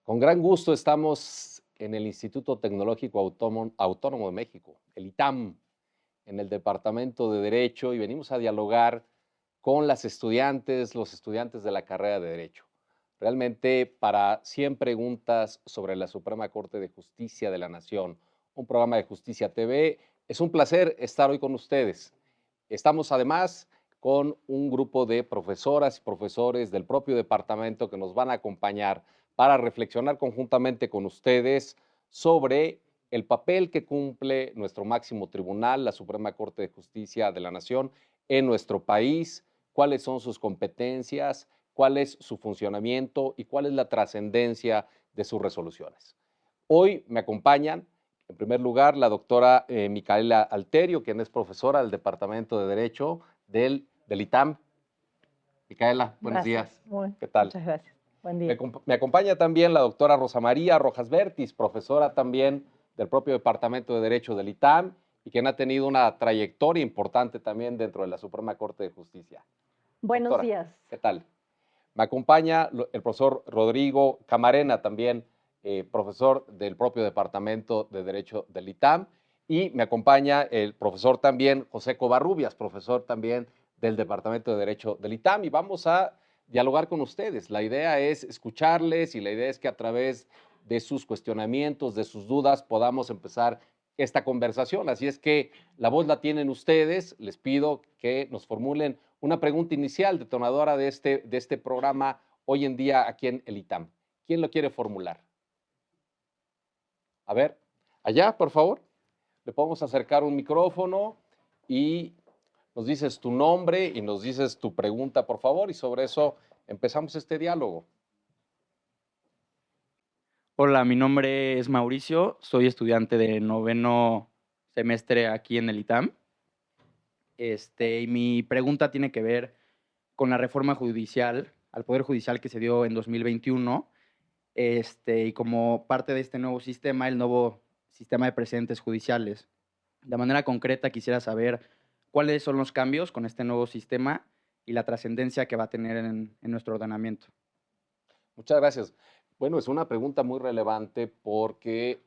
Con gran gusto estamos en el Instituto Tecnológico Autónomo de México, el ITAM, en el Departamento de Derecho, y venimos a dialogar con las estudiantes, los estudiantes de la carrera de Derecho. Realmente, para 100 preguntas sobre la Suprema Corte de Justicia de la Nación, un programa de Justicia TV, es un placer estar hoy con ustedes. Estamos además con un grupo de profesoras y profesores del propio departamento que nos van a acompañar para reflexionar conjuntamente con ustedes sobre el papel que cumple nuestro máximo tribunal, la Suprema Corte de Justicia de la Nación, en nuestro país, cuáles son sus competencias, cuál es su funcionamiento y cuál es la trascendencia de sus resoluciones. Hoy me acompañan, en primer lugar, la doctora Micaela Alterio, quien es profesora del Departamento de Derecho del ITAM. Micaela, buenos Gracias, días. muy, ¿Qué tal? muchas gracias. Buen Me, día. me acompaña también la doctora Rosa María Rojas Bertis, profesora también del propio Departamento de Derecho del ITAM y quien ha tenido una trayectoria importante también dentro de la Suprema Corte de Justicia. Buenos Doctora, días. ¿qué tal? Me acompaña el profesor Rodrigo Camarena, también profesor del propio Departamento de Derecho del ITAM, y me acompaña el profesor también José Covarrubias, profesor también del Departamento de Derecho del ITAM, y vamos a dialogar con ustedes. La idea es escucharles y la idea es que a través de sus cuestionamientos, de sus dudas, podamos empezar esta conversación. Así es que la voz la tienen ustedes. Les pido que nos formulen una pregunta inicial detonadora de este programa hoy en día aquí en el ITAM. ¿Quién lo quiere formular? A ver, allá, por favor. Le podemos acercar un micrófono y nos dices tu nombre y nos dices tu pregunta, por favor, y sobre eso empezamos este diálogo. Hola, mi nombre es Mauricio, soy estudiante de noveno semestre aquí en el ITAM. Y mi pregunta tiene que ver con la reforma judicial al Poder Judicial que se dio en 2021. Y como parte de este nuevo sistema, el nuevo sistema de precedentes judiciales. De manera concreta, quisiera saber cuáles son los cambios con este nuevo sistema y la trascendencia que va a tener en nuestro ordenamiento. Muchas gracias. Bueno, es una pregunta muy relevante porque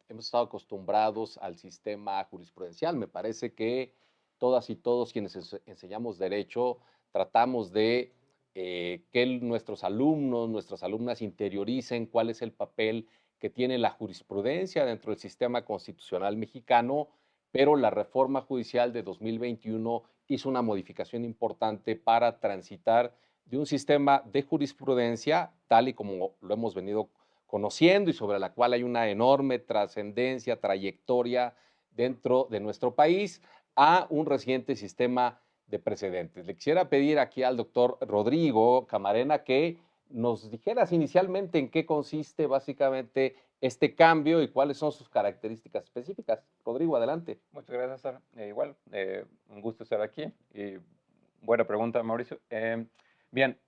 hemos estado acostumbrados al sistema jurisprudencial. Me parece que todas y todos quienes enseñamos derecho tratamos de que nuestros alumnos, nuestras alumnas interioricen cuál es el papel que tiene la jurisprudencia dentro del sistema constitucional mexicano, pero la reforma judicial de 2021 hizo una modificación importante para transitar de un sistema de jurisprudencia, tal y como lo hemos venido conociendo y sobre la cual hay una enorme trascendencia, trayectoria dentro de nuestro país, a un reciente sistema de precedentes. Le quisiera pedir aquí al doctor Rodrigo Camarena que nos dijeras inicialmente en qué consiste básicamente este cambio y cuáles son sus características específicas. Rodrigo, adelante. Muchas gracias, Sara. Un gusto estar aquí y buena pregunta, Mauricio. Bien,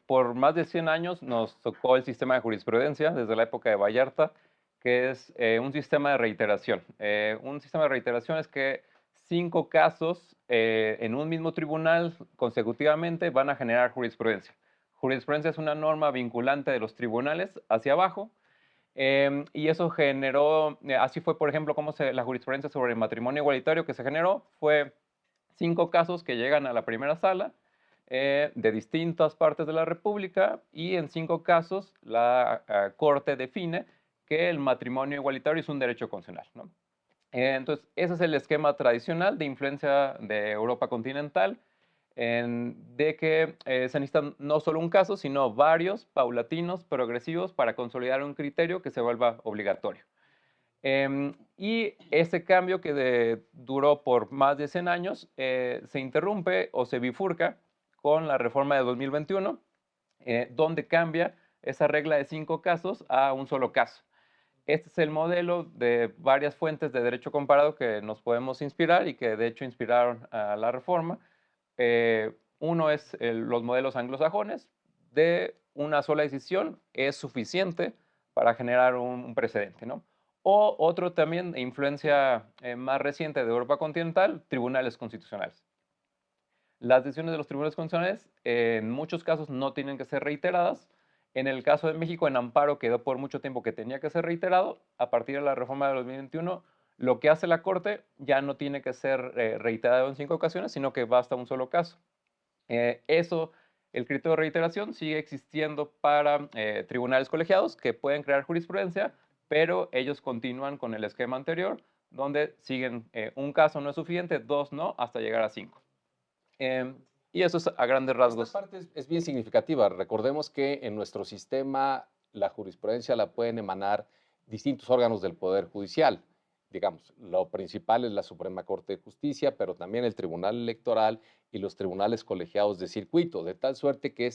por más de 100 años nos tocó el sistema de jurisprudencia desde la época de Vallarta, que es un sistema de reiteración. Un sistema de reiteración es que 5 casos en un mismo tribunal consecutivamente van a generar jurisprudencia. Jurisprudencia es una norma vinculante de los tribunales hacia abajo. Y eso generó, así fue, por ejemplo, como la jurisprudencia sobre el matrimonio igualitario que se generó, fue 5 casos que llegan a la primera sala de distintas partes de la República y en 5 casos la Corte define que el matrimonio igualitario es un derecho constitucional, ¿no? Entonces, ese es el esquema tradicional de influencia de Europa continental, de que se necesitan no solo un caso, sino varios, paulatinos, progresivos, para consolidar un criterio que se vuelva obligatorio. Y ese cambio que duró por más de 100 años se interrumpe o se bifurca con la reforma de 2021, donde cambia esa regla de 5 casos a un solo caso. Este es el modelo de varias fuentes de derecho comparado que nos podemos inspirar y que de hecho inspiraron a la reforma. Uno es los modelos anglosajones, de una sola decisión es suficiente para generar un precedente, ¿no? O otro también de influencia más reciente de Europa continental, tribunales constitucionales. Las decisiones de los tribunales constitucionales en muchos casos no tienen que ser reiteradas. En el caso de México, en amparo quedó por mucho tiempo que tenía que ser reiterado. A partir de la reforma de 2021, lo que hace la Corte ya no tiene que ser reiterado en 5 ocasiones, sino que basta un solo caso. Eso, el criterio de reiteración sigue existiendo para tribunales colegiados que pueden crear jurisprudencia, pero ellos continúan con el esquema anterior, donde siguen un caso no es suficiente, 2 no, hasta llegar a 5. Y eso es a grandes rasgos. Esta parte es bien significativa. Recordemos que en nuestro sistema la jurisprudencia la pueden emanar distintos órganos del Poder Judicial. Digamos, lo principal es la Suprema Corte de Justicia, pero también el Tribunal Electoral y los tribunales colegiados de circuito, de tal suerte que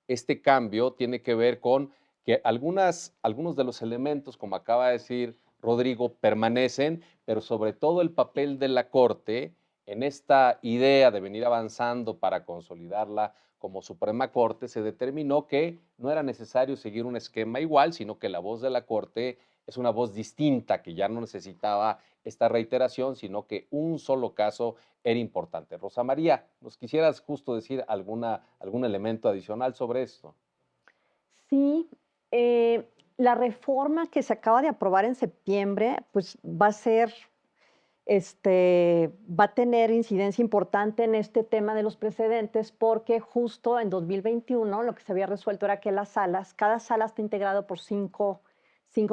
este cambio tiene que ver con que algunos de los elementos, como acaba de decir Rodrigo, permanecen, pero sobre todo el papel de la Corte en esta idea de venir avanzando para consolidarla como Suprema Corte, se determinó que no era necesario seguir un esquema igual, sino que la voz de la Corte es una voz distinta, que ya no necesitaba esta reiteración, sino que un solo caso era importante. Rosa María, ¿nos quisieras justo decir algún elemento adicional sobre esto? Sí, la reforma que se acaba de aprobar en septiembre, pues va a ser, va a tener incidencia importante en este tema de los precedentes, porque justo en 2021 lo que se había resuelto era que las salas, cada sala está integrado por cinco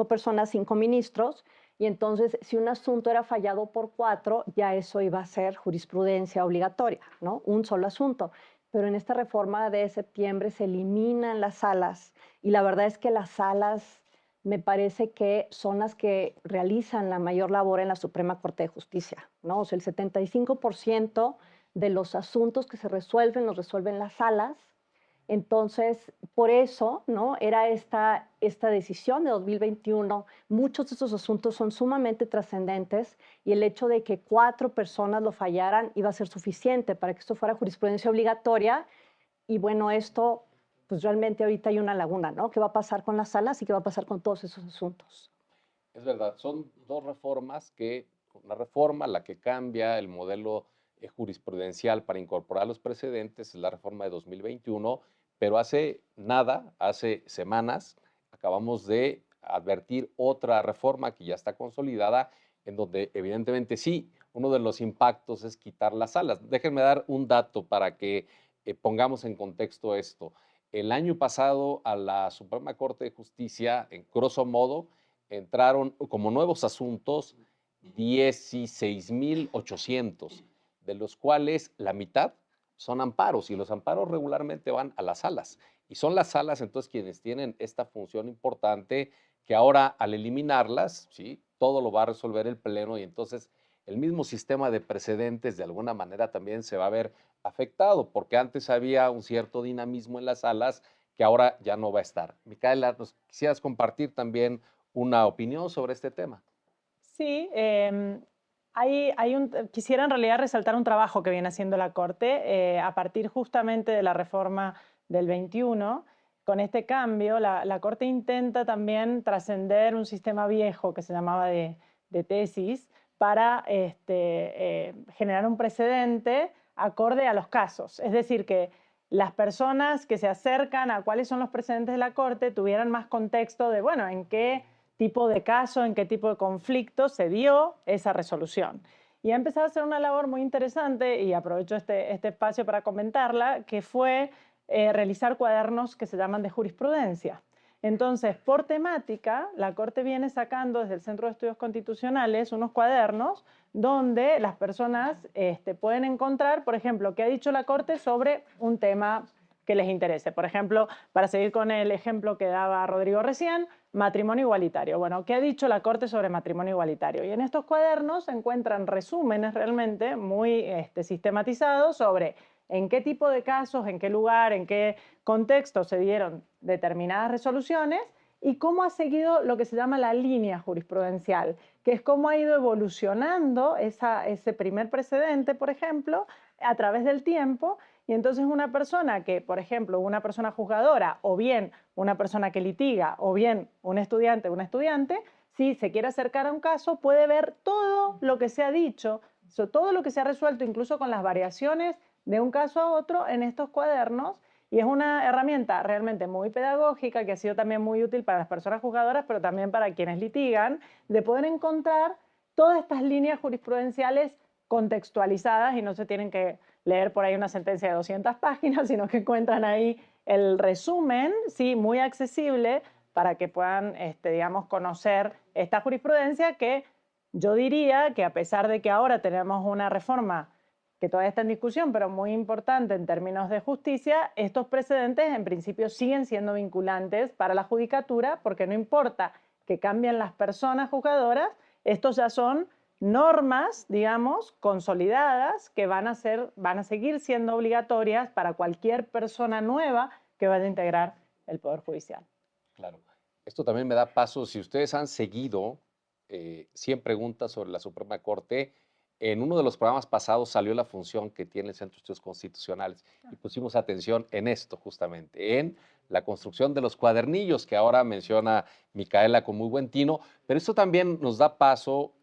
personas, 5 ministros, y entonces si un asunto era fallado por 4, ya eso iba a ser jurisprudencia obligatoria, ¿no? Un solo asunto. Pero en esta reforma de septiembre se eliminan las salas, y la verdad es que las salas me parece que son las que realizan la mayor labor en la Suprema Corte de Justicia, ¿no? O sea, el 75% de los asuntos que se resuelven los resuelven las salas. Entonces, por eso, ¿no? Era esta decisión de 2021. Muchos de estos asuntos son sumamente trascendentes, y el hecho de que 4 personas lo fallaran iba a ser suficiente para que esto fuera jurisprudencia obligatoria. Y bueno, esto, pues realmente ahorita hay una laguna, ¿no? ¿Qué va a pasar con las salas y qué va a pasar con todos esos asuntos? Es verdad, son dos reformas una reforma, la que cambia el modelo jurisprudencial para incorporar los precedentes, es la reforma de 2021, pero hace nada, hace semanas, acabamos de advertir otra reforma que ya está consolidada, en donde evidentemente sí, uno de los impactos es quitar las salas. Déjenme dar un dato para que pongamos en contexto esto. El año pasado a la Suprema Corte de Justicia, en grosso modo, entraron como nuevos asuntos 16,800, de los cuales la mitad son amparos, y los amparos regularmente van a las salas. Y son las salas entonces quienes tienen esta función importante, que ahora al eliminarlas, ¿sí? Todo lo va a resolver el Pleno, y entonces el mismo sistema de precedentes de alguna manera también se va a ver afectado, porque antes había un cierto dinamismo en las salas que ahora ya no va a estar. Micaela, ¿nos quisieras compartir también una opinión sobre este tema? Sí, quisiera en realidad resaltar un trabajo que viene haciendo la Corte a partir justamente de la reforma del 21. Con este cambio, la Corte intenta también trascender un sistema viejo que se llamaba de tesis para generar un precedente acorde a los casos. Es decir, que las personas que se acercan a cuáles son los precedentes de la Corte tuvieran más contexto de, bueno, en qué tipo de caso, en qué tipo de conflicto se dio esa resolución. Y ha empezado a hacer una labor muy interesante, y aprovecho este espacio para comentarla, que fue realizar cuadernos que se llaman de jurisprudencia. Entonces, por temática, la Corte viene sacando desde el Centro de Estudios Constitucionales unos cuadernos donde las personas pueden encontrar, por ejemplo, qué ha dicho la Corte sobre un tema que les interese. Por ejemplo, para seguir con el ejemplo que daba Rodrigo recién, matrimonio igualitario. Bueno, ¿qué ha dicho la Corte sobre matrimonio igualitario? Y en estos cuadernos se encuentran resúmenes realmente muy sistematizados sobre en qué tipo de casos, en qué lugar, en qué contexto se dieron determinadas resoluciones, y cómo ha seguido lo que se llama la línea jurisprudencial, que es cómo ha ido evolucionando ese primer precedente, por ejemplo, a través del tiempo. Y entonces una persona que, por ejemplo, una persona juzgadora, o bien una persona que litiga, o bien un estudiante, si se quiere acercar a un caso, puede ver todo lo que se ha dicho, todo lo que se ha resuelto, incluso con las variaciones de un caso a otro, en estos cuadernos. Y es una herramienta realmente muy pedagógica que ha sido también muy útil para las personas juzgadoras, pero también para quienes litigan, de poder encontrar todas estas líneas jurisprudenciales contextualizadas y no se tienen que leer por ahí una sentencia de 200 páginas, sino que encuentran ahí el resumen, sí, muy accesible para que puedan, digamos, conocer esta jurisprudencia que yo diría que a pesar de que ahora tenemos una reforma que todavía está en discusión, pero muy importante en términos de justicia, estos precedentes en principio siguen siendo vinculantes para la judicatura, porque no importa que cambien las personas juzgadoras, estos ya son normas, digamos, consolidadas que van a seguir siendo obligatorias para cualquier persona nueva que vaya a integrar el Poder Judicial. Claro. Esto también me da paso, si ustedes han seguido 100 preguntas sobre la Suprema Corte, en uno de los programas pasados salió la función que tiene el Centro de Estudios Constitucionales y pusimos atención en esto justamente, en la construcción de los cuadernillos que ahora menciona Micaela con muy buen tino, pero esto también nos da paso,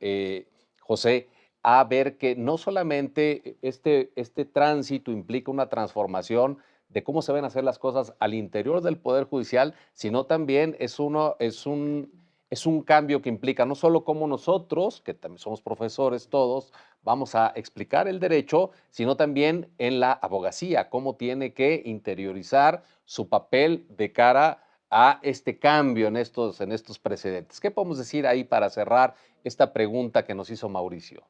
José, a ver que no solamente este tránsito implica una transformación de cómo se ven hacer las cosas al interior del Poder Judicial, sino también es un cambio que implica no solo cómo nosotros, que también somos profesores todos, vamos a explicar el derecho, sino también en la abogacía, cómo tiene que interiorizar su papel de cara a este cambio en estos precedentes. ¿Qué podemos decir ahí para cerrar esta pregunta que nos hizo Mauricio?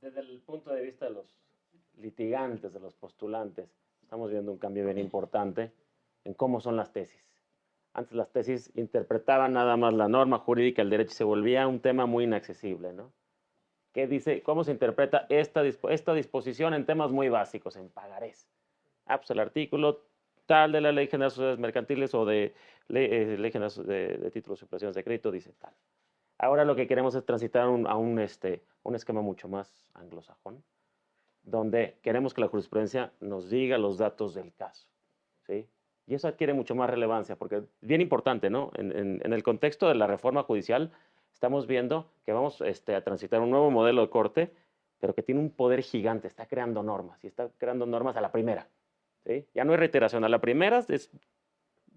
Desde el punto de vista de los litigantes, de los postulantes, estamos viendo un cambio bien importante en cómo son las tesis. Antes las tesis interpretaban nada más la norma jurídica, el derecho, se volvía un tema muy inaccesible, ¿no? ¿Qué dice? ¿Cómo se interpreta esta disposición en temas muy básicos, en pagarés? Ah, pues el artículo tal de la Ley General de Sociedades Mercantiles o de Ley General de Títulos y Operaciones de Crédito dice tal. Ahora lo que queremos es transitar a un esquema mucho más anglosajón, donde queremos que la jurisprudencia nos diga los datos del caso, ¿sí? Y eso adquiere mucho más relevancia, porque es bien importante, ¿no? En el contexto de la reforma judicial, estamos viendo que vamos a transitar un nuevo modelo de corte, pero que tiene un poder gigante, está creando normas, y está creando normas a la primera, ¿sí? Ya no hay reiteración, a la primera es,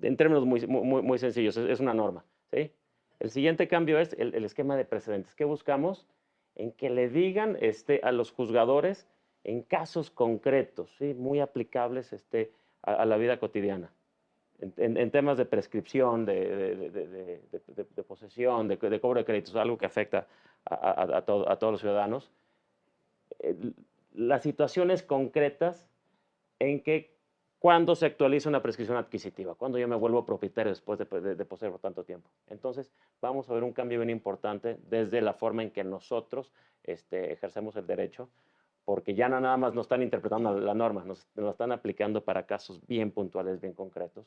en términos muy sencillos, es una norma, ¿sí? El siguiente cambio es el esquema de precedentes. ¿Qué buscamos? En que le digan a los juzgadores en casos concretos, ¿sí? Muy aplicables a la vida cotidiana. En temas de prescripción, de posesión, de cobro de créditos, algo que afecta a todos los ciudadanos. Las situaciones concretas en que cuando se actualiza una prescripción adquisitiva, cuando yo me vuelvo propietario después de poseer por tanto tiempo. Entonces, vamos a ver un cambio bien importante desde la forma en que nosotros ejercemos el derecho, porque ya no nada más nos están interpretando la norma, nos están aplicando para casos bien puntuales, bien concretos,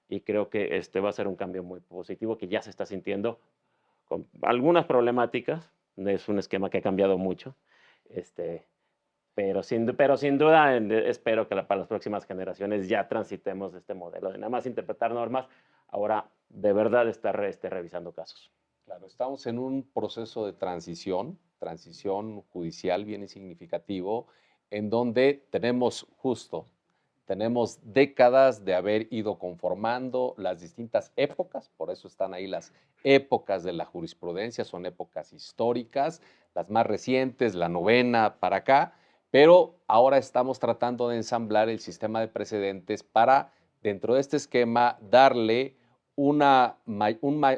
y creo que va a ser un cambio muy positivo que ya se está sintiendo con algunas problemáticas. Es un esquema que ha cambiado mucho, pero sin duda espero que para las próximas generaciones ya transitemos de este modelo de nada más interpretar normas, ahora de verdad estar revisando casos. Claro, estamos en un proceso de transición judicial bien significativo, en donde tenemos décadas de haber ido conformando las distintas épocas, por eso están ahí las épocas de la jurisprudencia, son épocas históricas, las más recientes, la novena para acá, pero ahora estamos tratando de ensamblar el sistema de precedentes para, dentro de este esquema, darle un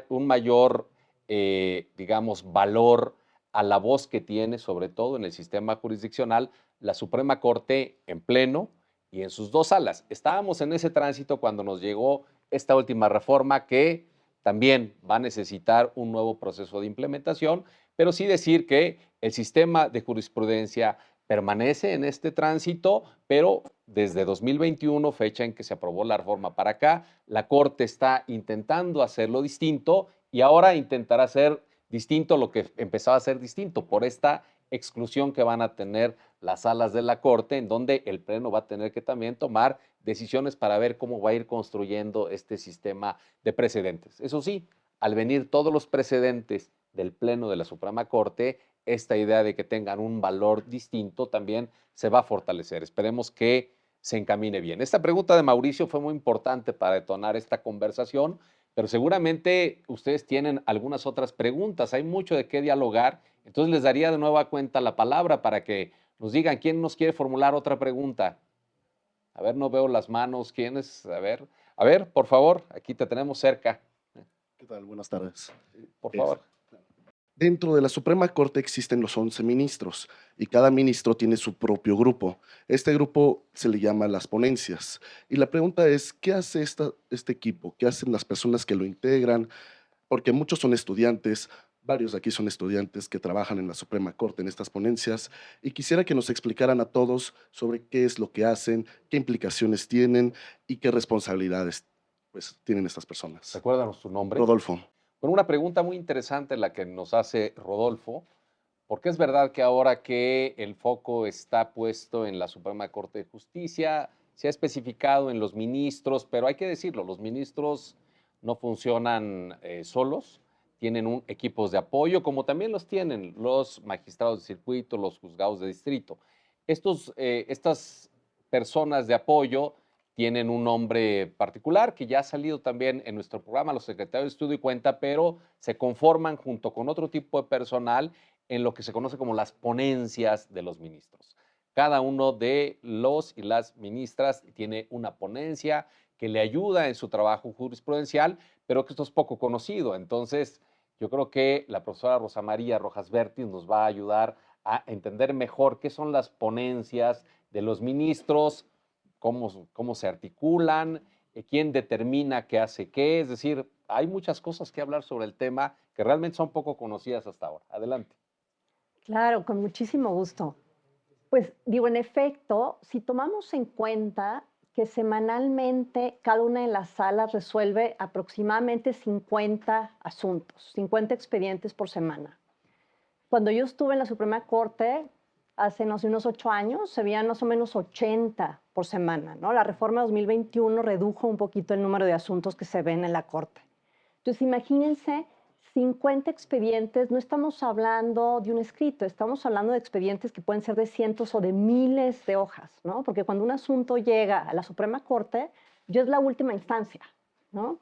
mayor, digamos, valor a la voz que tiene, sobre todo en el sistema jurisdiccional, la Suprema Corte en pleno y en sus dos salas. Estábamos en ese tránsito cuando nos llegó esta última reforma que también va a necesitar un nuevo proceso de implementación, pero sí decir que el sistema de jurisprudencia permanece en este tránsito, pero desde 2021, fecha en que se aprobó la reforma para acá, la Corte está intentando hacerlo distinto y ahora intentará hacer distinto lo que empezaba a ser distinto por esta exclusión que van a tener las salas de la Corte, en donde el Pleno va a tener que también tomar decisiones para ver cómo va a ir construyendo este sistema de precedentes. Eso sí, al venir todos los precedentes del Pleno de la Suprema Corte, esta idea de que tengan un valor distinto también se va a fortalecer. Esperemos que se encamine bien. Esta pregunta de Mauricio fue muy importante para detonar esta conversación, pero seguramente ustedes tienen algunas otras preguntas. Hay mucho de qué dialogar. Entonces les daría de nueva cuenta la palabra para que nos digan quién nos quiere formular otra pregunta. A ver, no veo las manos. ¿Quién es? A ver, por favor, aquí te tenemos cerca. ¿Qué tal? Buenas tardes. Por favor. Dentro de la Suprema Corte existen los 11 ministros y cada ministro tiene su propio grupo. Este grupo se le llama las ponencias. Y la pregunta es, ¿qué hace este equipo? ¿Qué hacen las personas que lo integran? Porque muchos son estudiantes, varios de aquí son estudiantes que trabajan en la Suprema Corte en estas ponencias, y quisiera que nos explicaran a todos sobre qué es lo que hacen, qué implicaciones tienen y qué responsabilidades pues, tienen estas personas. Recuérdanos tu nombre. Rodolfo. Bueno, una pregunta muy interesante la que nos hace Rodolfo, porque es verdad que ahora que el foco está puesto en la Suprema Corte de Justicia, se ha especificado en los ministros, pero hay que decirlo, los ministros no funcionan solos, tienen equipos de apoyo, como también los tienen los magistrados de circuito, los juzgados de distrito. Estas personas de apoyo tienen un nombre particular que ya ha salido también en nuestro programa, los secretarios de estudio y cuenta, pero se conforman junto con otro tipo de personal en lo que se conoce como las ponencias de los ministros. Cada uno de los y las ministras tiene una ponencia que le ayuda en su trabajo jurisprudencial, pero que esto es poco conocido. Entonces, yo creo que la profesora Rosa María Rojas Vértiz nos va a ayudar a entender mejor qué son las ponencias de los ministros, cómo se articulan, quién determina qué hace qué. Es decir, hay muchas cosas que hablar sobre el tema que realmente son poco conocidas hasta ahora. Adelante. Claro, con muchísimo gusto. Pues digo, en efecto, si tomamos en cuenta que semanalmente cada una de las salas resuelve aproximadamente 50 asuntos, 50 expedientes por semana. Cuando yo estuve en la Suprema Corte, hace no sé, unos 8 años, se veían más o menos 80 por semana, ¿no? La reforma 2021 redujo un poquito el número de asuntos que se ven en la Corte. Entonces, imagínense 50 expedientes, no estamos hablando de un escrito, estamos hablando de expedientes que pueden ser de cientos o de miles de hojas, ¿no? Porque cuando un asunto llega a la Suprema Corte, ya es la última instancia, ¿no?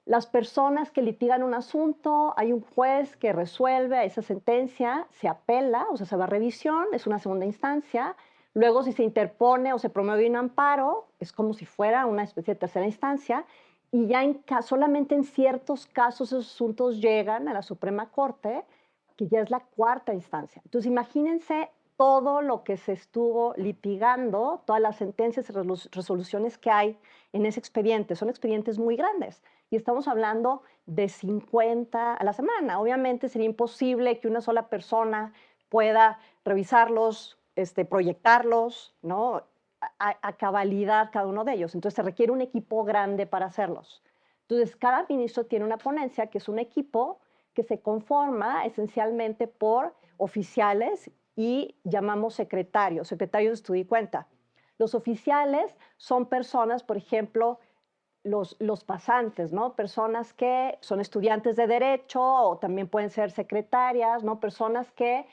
Las personas que litigan un asunto, hay un juez que resuelve esa sentencia, se apela, o sea, se va a revisión, es una segunda instancia. Luego, si se interpone o se promueve un amparo, es como si fuera una especie de tercera instancia. Y ya solamente en ciertos casos esos asuntos llegan a la Suprema Corte, que ya es la cuarta instancia. Entonces, imagínense todo lo que se estuvo litigando, todas las sentencias y resoluciones que hay en ese expediente. Son expedientes muy grandes y estamos hablando de 50 a la semana. Obviamente sería imposible que una sola persona pueda revisarlos, proyectarlos, ¿no? A cabalidad cada uno de ellos. Entonces se requiere un equipo grande para hacerlos. Entonces cada ministro tiene una ponencia que es un equipo que se conforma esencialmente por oficiales y llamamos secretarios de estudio y cuenta. Los oficiales son personas, por ejemplo, los pasantes, ¿no? Personas que son estudiantes de derecho o también pueden ser secretarias, ¿no? Personas que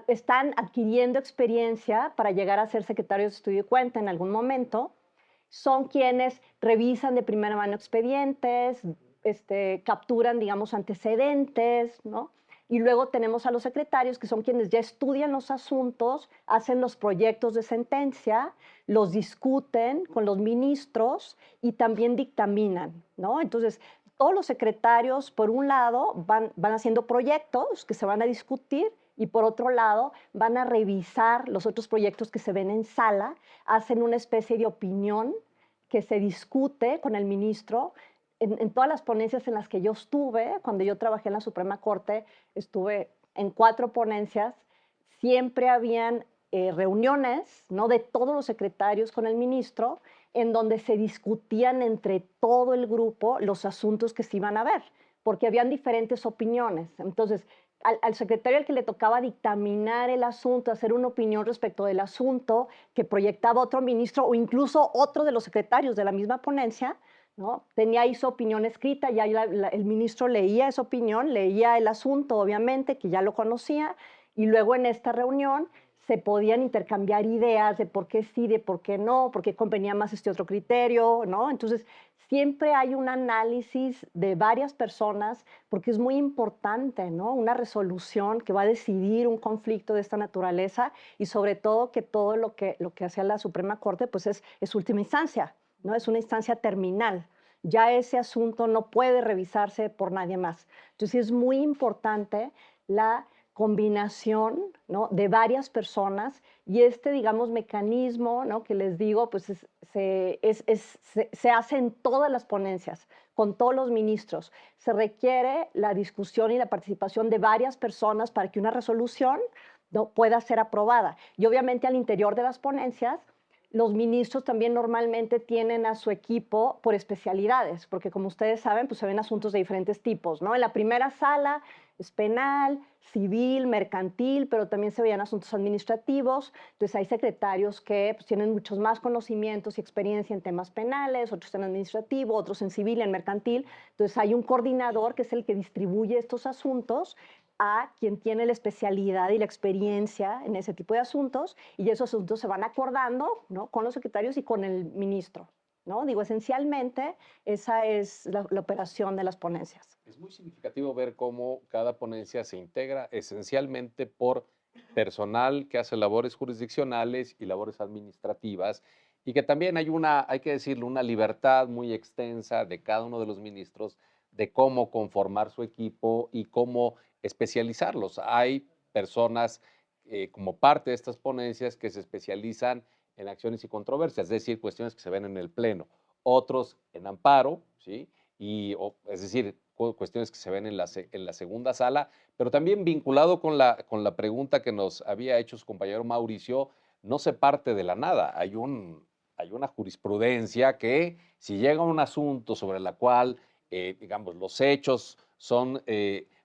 están adquiriendo experiencia para llegar a ser secretarios de estudio y cuenta en algún momento. Son quienes revisan de primera mano expedientes, capturan, digamos, antecedentes, ¿no? Y luego tenemos a los secretarios, que son quienes ya estudian los asuntos, hacen los proyectos de sentencia, los discuten con los ministros y también dictaminan, ¿no? Entonces, todos los secretarios, por un lado, van haciendo proyectos que se van a discutir y por otro lado, van a revisar los otros proyectos que se ven en sala, hacen una especie de opinión que se discute con el ministro. En todas las ponencias en las que yo estuve, cuando yo trabajé en la Suprema Corte, estuve en 4 ponencias, siempre habían reuniones, ¿no? De todos los secretarios con el ministro, en donde se discutían entre todo el grupo los asuntos que se iban a ver, porque habían diferentes opiniones. Entonces, al secretario al que le tocaba dictaminar el asunto, hacer una opinión respecto del asunto que proyectaba otro ministro o incluso otro de los secretarios de la misma ponencia, ¿no? Tenía ahí su opinión escrita, ya el ministro leía esa opinión, leía el asunto, obviamente, que ya lo conocía, y luego en esta reunión se podían intercambiar ideas de por qué sí, de por qué no, por qué convenía más este otro criterio, ¿no? Entonces, siempre hay un análisis de varias personas, porque es muy importante, ¿no? Una resolución que va a decidir un conflicto de esta naturaleza y sobre todo que todo lo que hace la Suprema Corte, pues es última instancia, ¿no? Es una instancia terminal. Ya ese asunto no puede revisarse por nadie más. Entonces, es muy importante la combinación, ¿no?, de varias personas y digamos, mecanismo, ¿no?, que les digo, pues se hace en todas las ponencias, con todos los ministros. Se requiere la discusión y la participación de varias personas para que una resolución, ¿no?, pueda ser aprobada. Y obviamente al interior de las ponencias, los ministros también normalmente tienen a su equipo por especialidades, porque como ustedes saben, pues se ven asuntos de diferentes tipos, ¿no? En la primera sala es penal, civil, mercantil, pero también se veían asuntos administrativos. Entonces hay secretarios que pues, tienen muchos más conocimientos y experiencia en temas penales, otros en administrativo, otros en civil, en mercantil. Entonces hay un coordinador que es el que distribuye estos asuntos a quien tiene la especialidad y la experiencia en ese tipo de asuntos, y esos asuntos se van acordando, ¿no?, con los secretarios y con el ministro, ¿no? Digo, esencialmente esa es la operación de las ponencias. Es muy significativo ver cómo cada ponencia se integra esencialmente por personal que hace labores jurisdiccionales y labores administrativas, y que también hay que decirlo, una libertad muy extensa de cada uno de los ministros de cómo conformar su equipo y cómo especializarlos. Hay personas como parte de estas ponencias que se especializan en acciones y controversias, es decir, cuestiones que se ven en el Pleno, otros en amparo, ¿sí? Es decir, cuestiones que se ven en la segunda sala, pero también vinculado con la pregunta que nos había hecho su compañero Mauricio, no se parte de la nada, hay una jurisprudencia que si llega un asunto sobre la cual, digamos, los hechos son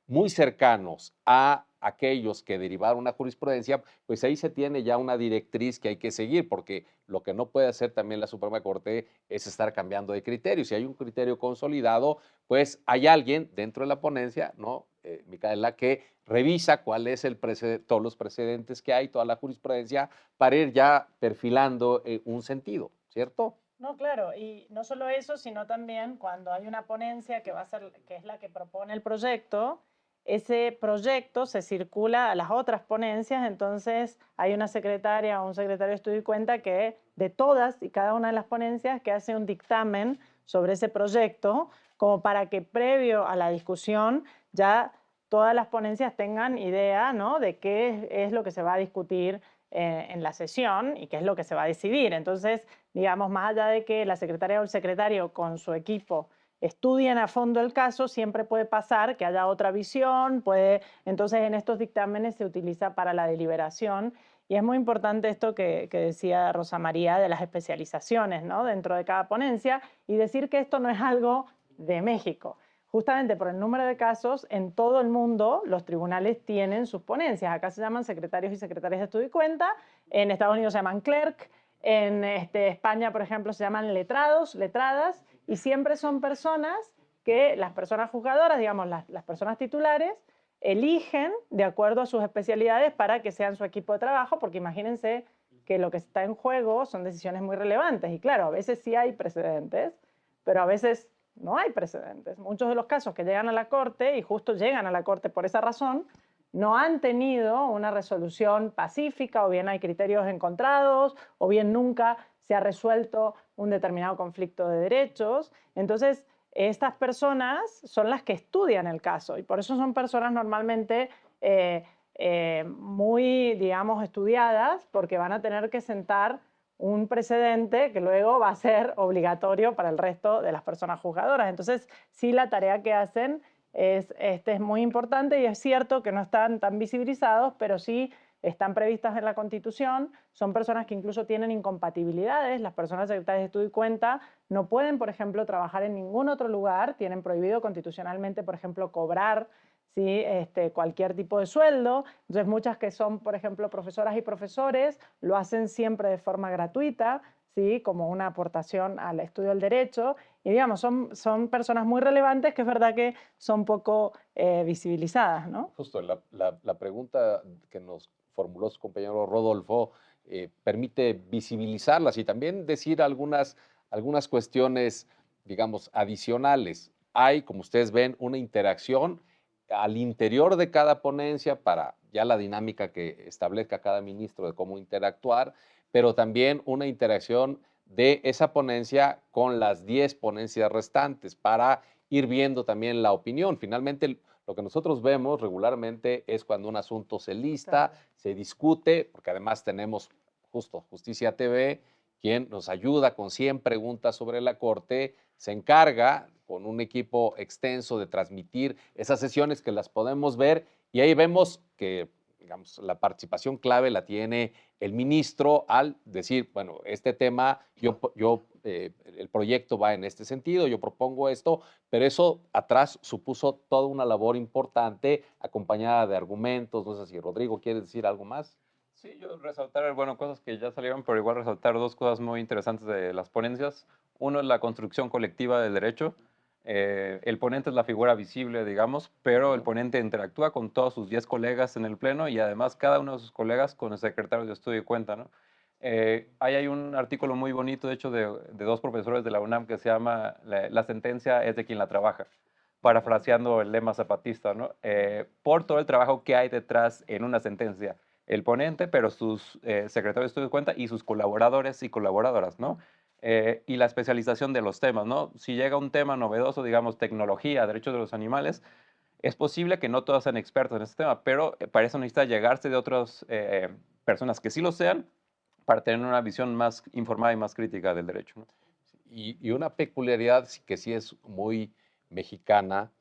muy cercanos a aquellos que derivaron una jurisprudencia, pues ahí se tiene ya una directriz que hay que seguir, porque lo que no puede hacer también la Suprema Corte es estar cambiando de criterio. Si hay un criterio consolidado, pues hay alguien dentro de la ponencia, ¿no, Micaela, que revisa cuál es todos los precedentes que hay, toda la jurisprudencia, para ir ya perfilando un sentido, ¿cierto? No, claro, y no solo eso, sino también cuando hay una ponencia que que es la que propone el proyecto, ese proyecto se circula a las otras ponencias, entonces hay una secretaria o un secretario de estudio y cuenta que de todas y cada una de las ponencias que hace un dictamen sobre ese proyecto, como para que previo a la discusión ya todas las ponencias tengan idea, ¿no?, de qué es lo que se va a discutir en la sesión y qué es lo que se va a decidir. Entonces, digamos, más allá de que la secretaria o el secretario con su equipo estudien a fondo el caso, siempre puede pasar que haya otra visión, entonces en estos dictámenes se utiliza para la deliberación. Y es muy importante esto que decía Rosa María de las especializaciones, ¿no?, dentro de cada ponencia, y decir que esto no es algo de México. Justamente por el número de casos, en todo el mundo los tribunales tienen sus ponencias. Acá se llaman secretarios y secretarias de estudio y cuenta, en Estados Unidos se llaman clerk, en España, por ejemplo, se llaman letrados, letradas, y siempre son personas que las personas juzgadoras, digamos, las personas titulares, eligen de acuerdo a sus especialidades para que sean su equipo de trabajo, porque imagínense que lo que está en juego son decisiones muy relevantes. Y claro, a veces sí hay precedentes, pero a veces no hay precedentes. Muchos de los casos que llegan a la Corte, y justo llegan a la Corte por esa razón, no han tenido una resolución pacífica, o bien hay criterios encontrados, o bien nunca se ha resuelto un determinado conflicto de derechos. Entonces, estas personas son las que estudian el caso, y por eso son personas normalmente muy, digamos, estudiadas, porque van a tener que sentar un precedente que luego va a ser obligatorio para el resto de las personas juzgadoras. Entonces, sí, la tarea que hacen es muy importante, y es cierto que no están tan visibilizados, pero sí están previstas en la Constitución. Son personas que incluso tienen incompatibilidades. Las personas secretarias de estudio y cuenta no pueden, por ejemplo, trabajar en ningún otro lugar. Tienen prohibido constitucionalmente, por ejemplo, cobrar, ¿sí?, cualquier tipo de sueldo. Entonces, muchas que son, por ejemplo, profesoras y profesores, lo hacen siempre de forma gratuita, ¿sí?, como una aportación al estudio del derecho. Y digamos, son personas muy relevantes que es verdad que son poco visibilizadas, ¿no? Justo, la pregunta que nos formuló su compañero Rodolfo, permite visibilizarlas y también decir algunas cuestiones, digamos, adicionales. Hay, como ustedes ven, una interacción al interior de cada ponencia para ya la dinámica que establezca cada ministro de cómo interactuar, pero también una interacción de esa ponencia con las 10 ponencias restantes para ir viendo también la opinión. Finalmente, lo que nosotros vemos regularmente es cuando un asunto se lista, se discute, porque además tenemos justo Justicia TV, quien nos ayuda con 100 preguntas sobre la Corte, se encarga con un equipo extenso de transmitir esas sesiones que las podemos ver y ahí vemos que, digamos, la participación clave la tiene el ministro al decir, bueno, este tema, el proyecto va en este sentido, yo propongo esto, pero eso atrás supuso toda una labor importante acompañada de argumentos. No sé si Rodrigo quiere decir algo más. Sí, yo resaltar, bueno, cosas que ya salieron, pero igual resaltar dos cosas muy interesantes de las ponencias. Uno es la construcción colectiva del derecho. El ponente es la figura visible, digamos, pero el ponente interactúa con todos sus 10 colegas en el pleno y además cada uno de sus colegas con el secretario de estudio y cuenta, ¿no? Ahí hay un artículo muy bonito, de hecho, de dos profesores de la UNAM que se llama La sentencia es de quien la trabaja, parafraseando el lema zapatista, ¿no? Por todo el trabajo que hay detrás en una sentencia el ponente, pero sus secretarios de estudio de cuenta y sus colaboradores y colaboradoras, ¿no? Y la especialización de los temas, ¿no? Si llega un tema novedoso, digamos, tecnología, derechos de los animales, es posible que no todos sean expertos en este tema, pero para eso necesita llegarse de otras personas que sí lo sean para tener una visión más informada y más crítica del derecho, ¿no? Y una peculiaridad que sí es muy mexicana,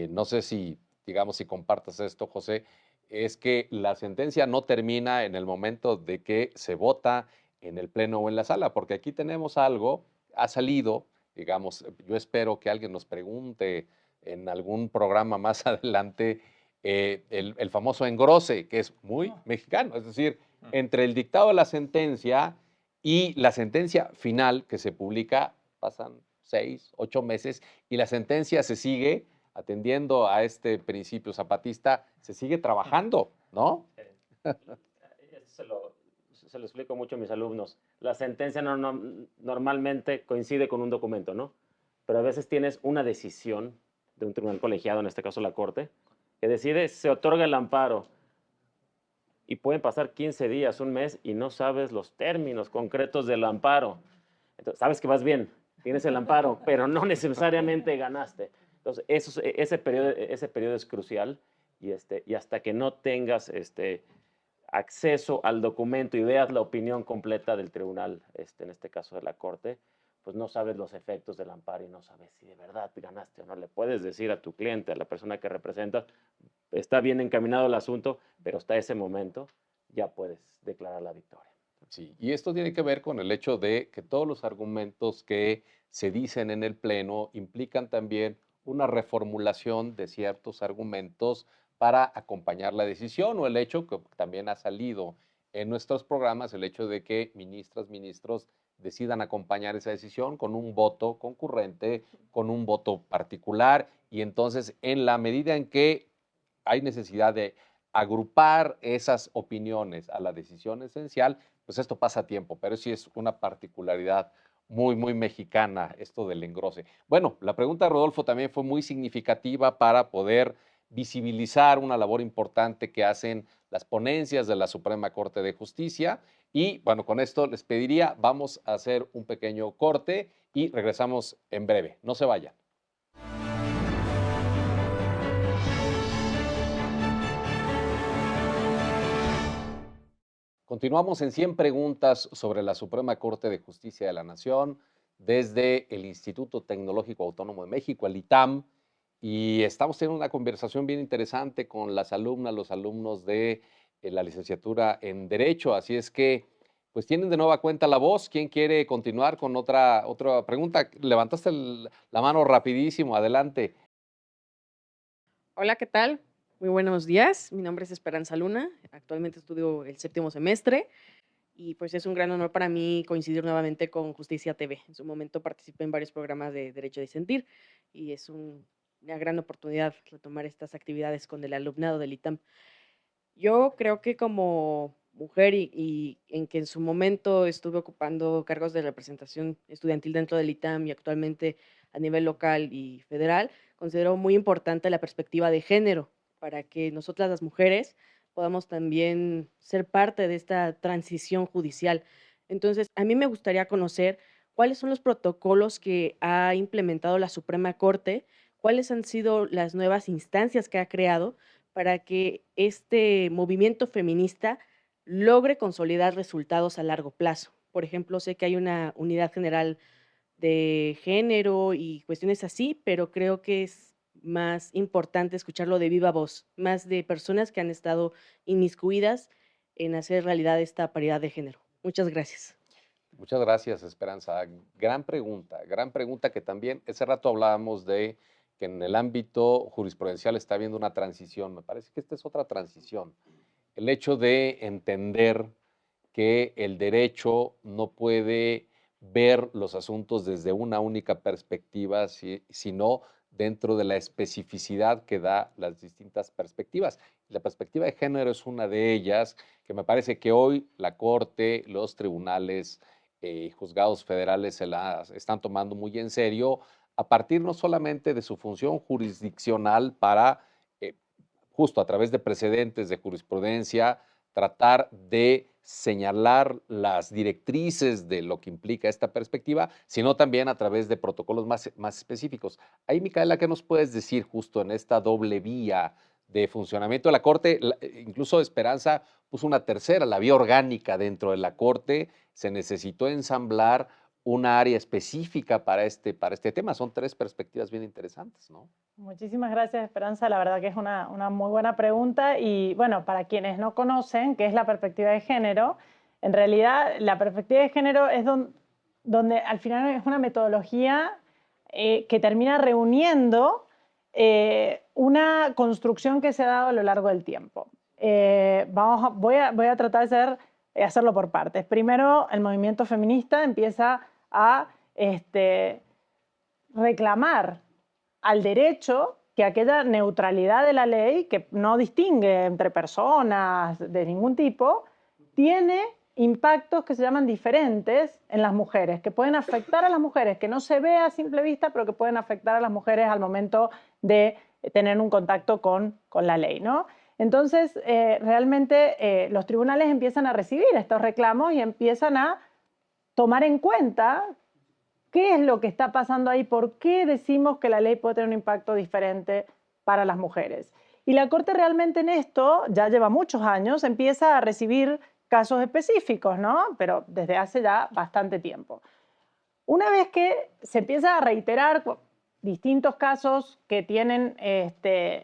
no sé si, digamos, si compartas esto, José, es que la sentencia no termina en el momento de que se vota en el pleno o en la sala, porque aquí tenemos algo, ha salido, digamos, yo espero que alguien nos pregunte en algún programa más adelante, el famoso engrose, que es muy mexicano, es decir, entre el dictado de la sentencia y la sentencia final que se publica, pasan 6, 8 meses y la sentencia se sigue atendiendo a este principio zapatista, se sigue trabajando, ¿no? Se lo explico mucho a mis alumnos. La sentencia normalmente coincide con un documento, ¿no? Pero a veces tienes una decisión de un tribunal colegiado, en este caso la Corte, que decide, se otorga el amparo y pueden pasar 15 días, un mes y no sabes los términos concretos del amparo. Entonces, sabes que vas bien, tienes el amparo, pero no necesariamente ganaste. Entonces, ese periodo es crucial y hasta que no tengas acceso al documento y veas la opinión completa del tribunal, en este caso de la Corte, pues no sabes los efectos del amparo y no sabes si de verdad ganaste o no. Le puedes decir a tu cliente, a la persona que representas, está bien encaminado el asunto, pero hasta ese momento ya puedes declarar la victoria. Sí, y esto tiene que ver con el hecho de que todos los argumentos que se dicen en el Pleno implican también una reformulación de ciertos argumentos para acompañar la decisión, o el hecho que también ha salido en nuestros programas, el hecho de que ministras, ministros decidan acompañar esa decisión con un voto concurrente, con un voto particular, y entonces en la medida en que hay necesidad de agrupar esas opiniones a la decisión esencial, pues esto pasa a tiempo, pero sí es una particularidad muy, muy mexicana esto del engrose. Bueno, la pregunta de Rodolfo también fue muy significativa para poder visibilizar una labor importante que hacen las ponencias de la Suprema Corte de Justicia. Y bueno, con esto les pediría, vamos a hacer un pequeño corte y regresamos en breve. No se vayan. Continuamos en 100 preguntas sobre la Suprema Corte de Justicia de la Nación desde el Instituto Tecnológico Autónomo de México, el ITAM, y estamos teniendo una conversación bien interesante con las alumnas, los alumnos de la licenciatura en Derecho, así es que pues tienen de nueva cuenta la voz. ¿Quién quiere continuar con otra pregunta? Levantaste la mano rapidísimo, adelante. Hola, ¿qué tal? Muy buenos días. Mi nombre es Esperanza Luna. Actualmente estudio el 7º semestre y pues es un gran honor para mí coincidir nuevamente con Justicia TV. En su momento participé en varios programas de Derecho a Disentir y es una gran oportunidad retomar estas actividades con el alumnado del ITAM. Yo creo que como mujer y en que en su momento estuve ocupando cargos de representación estudiantil dentro del ITAM y actualmente a nivel local y federal, considero muy importante la perspectiva de género para que nosotras las mujeres podamos también ser parte de esta transición judicial. Entonces, a mí me gustaría conocer cuáles son los protocolos que ha implementado la Suprema Corte, cuáles han sido las nuevas instancias que ha creado para que este movimiento feminista logre consolidar resultados a largo plazo. Por ejemplo, sé que hay una unidad general de género y cuestiones así, pero creo que es más importante escucharlo de viva voz, más de personas que han estado inmiscuidas en hacer realidad esta paridad de género. Muchas gracias. Muchas gracias, Esperanza. Gran pregunta que también, ese rato hablábamos de que en el ámbito jurisprudencial está habiendo una transición. Me parece que esta es otra transición. El hecho de entender que el derecho no puede ver los asuntos desde una única perspectiva, sino dentro de la especificidad que da las distintas perspectivas. La perspectiva de género es una de ellas, que me parece que hoy la Corte, los tribunales, juzgados federales se las están tomando muy en serio, a partir no solamente de su función jurisdiccional para, justo a través de precedentes de jurisprudencia, tratar de señalar las directrices de lo que implica esta perspectiva, sino también a través de protocolos más específicos. Ahí, Micaela, ¿qué nos puedes decir justo en esta doble vía de funcionamiento de la Corte? Incluso Esperanza puso una tercera, la vía orgánica dentro de la Corte. Se necesitó ensamblar una área específica para este tema. Son tres perspectivas bien interesantes, ¿no? Muchísimas gracias, Esperanza. La verdad que es una muy buena pregunta. Y bueno, para quienes no conocen qué es la perspectiva de género, en realidad la perspectiva de género es donde al final es una metodología que termina reuniendo una construcción que se ha dado a lo largo del tiempo. Voy a tratar de hacerlo por partes. Primero, el movimiento feminista empieza a reclamar al derecho que aquella neutralidad de la ley, que no distingue entre personas de ningún tipo, tiene impactos que se llaman diferentes en las mujeres, que pueden afectar a las mujeres, que no se ve a simple vista, pero que pueden afectar a las mujeres al momento de tener un contacto con la ley, ¿no? Entonces, realmente los tribunales empiezan a recibir estos reclamos y empiezan a tomar en cuenta qué es lo que está pasando ahí, por qué decimos que la ley puede tener un impacto diferente para las mujeres. Y la Corte realmente en esto, ya lleva muchos años, empieza a recibir casos específicos, ¿no? Pero desde hace ya bastante tiempo. Una vez que se empieza a reiterar distintos casos que tienen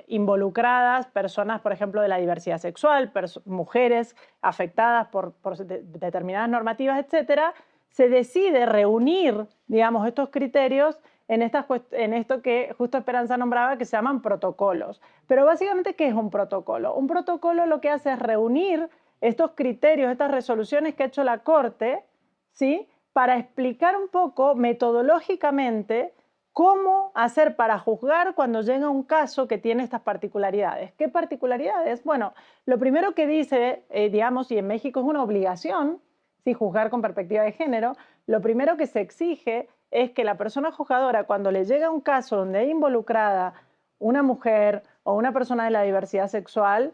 involucradas personas, por ejemplo, de la diversidad sexual, mujeres afectadas por determinadas normativas, etcétera, se decide reunir, digamos, estos criterios en esto que justo Esperanza nombraba, que se llaman protocolos. Pero básicamente, ¿qué es un protocolo? Un protocolo lo que hace es reunir estos criterios, estas resoluciones que ha hecho la Corte, ¿sí?, para explicar un poco metodológicamente cómo hacer para juzgar cuando llega un caso que tiene estas particularidades. ¿Qué particularidades? Bueno, lo primero que dice, digamos, y en México es una obligación, ¿sí?, juzgar con perspectiva de género, lo primero que se exige es que la persona juzgadora, cuando le llega un caso donde hay involucrada una mujer o una persona de la diversidad sexual,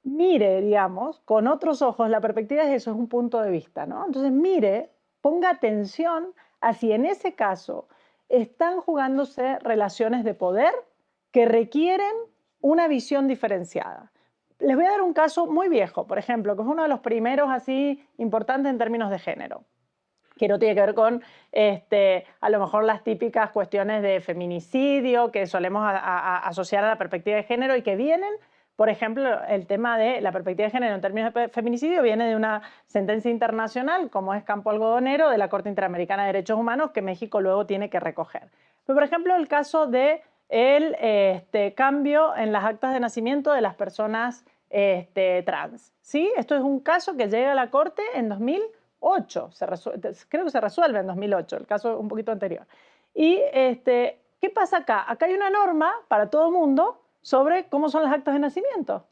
mire, digamos, con otros ojos, la perspectiva es eso, es un punto de vista, ¿no? Entonces mire, ponga atención a si en ese caso están jugándose relaciones de poder que requieren una visión diferenciada. Les voy a dar un caso muy viejo, por ejemplo, que es uno de los primeros así importantes en términos de género, que no tiene que ver con a lo mejor las típicas cuestiones de feminicidio que solemos asociar a la perspectiva de género y que vienen, por ejemplo, el tema de la perspectiva de género en términos de feminicidio viene de una sentencia internacional, como es Campo Algodonero, de la Corte Interamericana de Derechos Humanos, que México luego tiene que recoger. Pero, por ejemplo, el caso de el cambio en las actas de nacimiento de las personas trans, ¿sí? Esto es un caso que llega a la Corte en 2008, creo que se resuelve en 2008, el caso un poquito anterior. Y ¿qué pasa acá? Acá hay una norma para todo el mundo sobre cómo son las actas de nacimiento.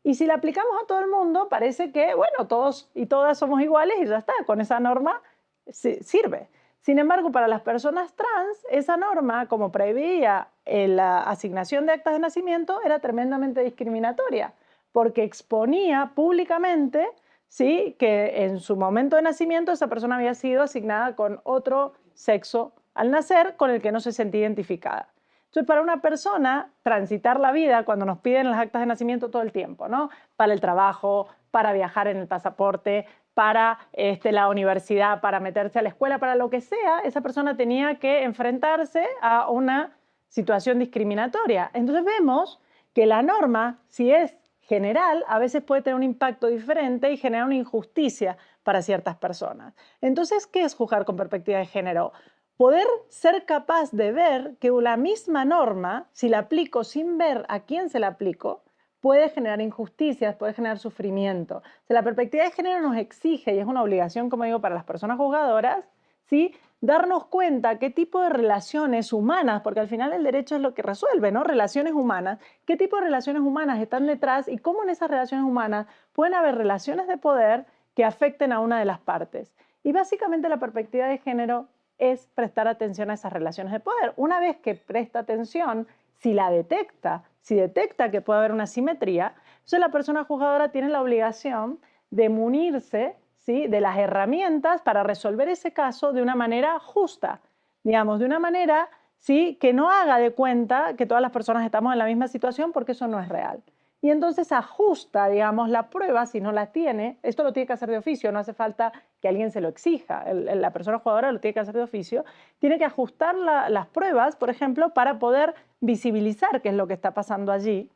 Y si la aplicamos a todo el mundo, parece que, bueno, todos y todas somos iguales y ya está, con esa norma sirve. Sin embargo, para las personas trans, esa norma, como preveía la asignación de actas de nacimiento, era tremendamente discriminatoria, porque exponía públicamente, ¿sí?, que en su momento de nacimiento esa persona había sido asignada con otro sexo al nacer con el que no se sentía identificada. Entonces, para una persona, transitar la vida, cuando nos piden las actas de nacimiento todo el tiempo, ¿no?, para el trabajo, para viajar en el pasaporte, para la universidad, para meterse a la escuela, para lo que sea, esa persona tenía que enfrentarse a una situación discriminatoria. Entonces vemos que la norma, si es general, a veces puede tener un impacto diferente y generar una injusticia para ciertas personas. Entonces, ¿qué es juzgar con perspectiva de género? Poder ser capaz de ver que la misma norma, si la aplico sin ver a quién se la aplico, puede generar injusticias, puede generar sufrimiento. O sea, la perspectiva de género nos exige, y es una obligación, como digo, para las personas juzgadoras, ¿sí?, darnos cuenta qué tipo de relaciones humanas, porque al final el derecho es lo que resuelve, ¿no?, relaciones humanas, qué tipo de relaciones humanas están detrás y cómo en esas relaciones humanas pueden haber relaciones de poder que afecten a una de las partes. Y básicamente la perspectiva de género es prestar atención a esas relaciones de poder. Una vez que presta atención, si detecta que puede haber una asimetría, entonces la persona juzgadora tiene la obligación de munirse, ¿sí?, de las herramientas para resolver ese caso de una manera justa, digamos, de una manera, ¿sí?, que no haga de cuenta que todas las personas estamos en la misma situación, porque eso no es real. Y entonces ajusta, digamos, la prueba si no la tiene. Esto lo tiene que hacer de oficio, no hace falta que alguien se lo exija. La persona jugadora lo tiene que hacer de oficio. Tiene que ajustar las pruebas, por ejemplo, para poder visibilizar qué es lo que está pasando allí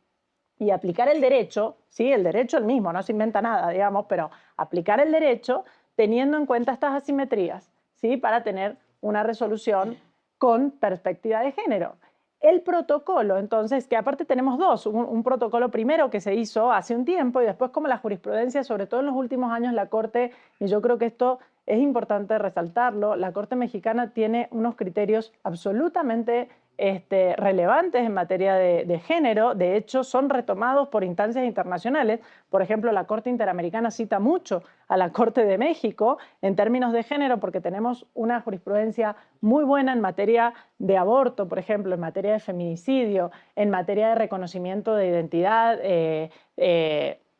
y aplicar el derecho, ¿sí?, el derecho el mismo, no se inventa nada, digamos, pero aplicar el derecho teniendo en cuenta estas asimetrías, ¿sí?, para tener una resolución con perspectiva de género. El protocolo, entonces, que aparte tenemos dos, un protocolo primero que se hizo hace un tiempo y después, como la jurisprudencia, sobre todo en los últimos años, la Corte, y yo creo que esto es importante resaltarlo, la Corte mexicana tiene unos criterios absolutamente relevantes en materia de género. De hecho, son retomados por instancias internacionales. Por ejemplo, la Corte Interamericana cita mucho a la Corte de México en términos de género, porque tenemos una jurisprudencia muy buena en materia de aborto, por ejemplo, en materia de feminicidio, en materia de reconocimiento de identidad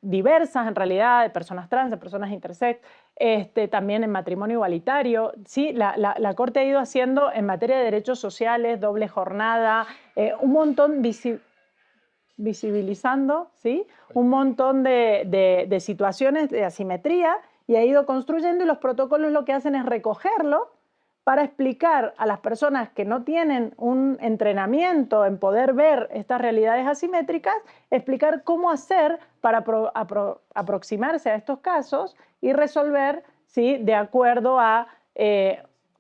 diversas, en realidad, de personas trans, de personas intersex, también en matrimonio igualitario. ¿Sí? La Corte ha ido haciendo en materia de derechos sociales, doble jornada, un montón, visibilizando, ¿sí?, un montón de situaciones de asimetría, y ha ido construyendo, y los protocolos lo que hacen es recogerlo para explicar a las personas que no tienen un entrenamiento en poder ver estas realidades asimétricas, explicar cómo hacer para aproximarse a estos casos y resolver, ¿sí?, de acuerdo a